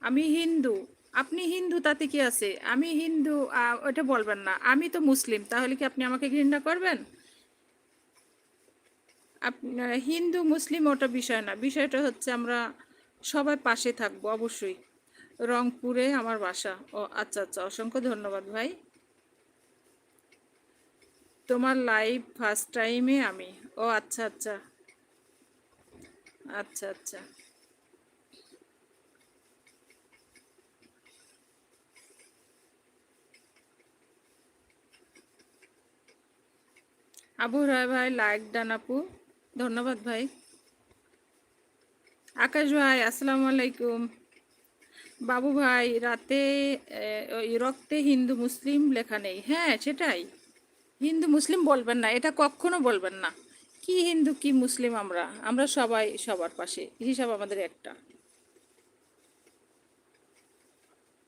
আমি হিন্দু। আপনি হিন্দু তাতে কি আছে? আমি হিন্দু, ওটা বলবেন না। আমি তো মুসলিম, তাহলে কি আপনি আমাকে ঘৃণা করবেন? হিন্দু মুসলিম ওটা বিষয় না, বিষয়টা হচ্ছে আমরা সবাই পাশে থাকবো অবশ্যই। রংপুরে আমার বাসা। ও আচ্ছা আচ্ছা, অসংখ্য ধন্যবাদ ভাই। তোমার লাইভ ফার্স্ট টাইমে আমি। ও আচ্ছা আচ্ছা আচ্ছা আচ্ছা। আবু রায় ভাই লাইক ডান আপু, ধন্যবাদ ভাই। আকাশ ভাই আসসালামু আলাইকুম। বাবু ভাই রাতে ওই রক্তে হিন্দু মুসলিম লেখা নেই, হ্যাঁ সেটাই। হিন্দু মুসলিম বলবেন না, এটা কখনো বলবেন না। কি হিন্দু কি মুসলিম, আমরা আমরা সবাই সবার পাশে, হিসাব আমাদের একটা।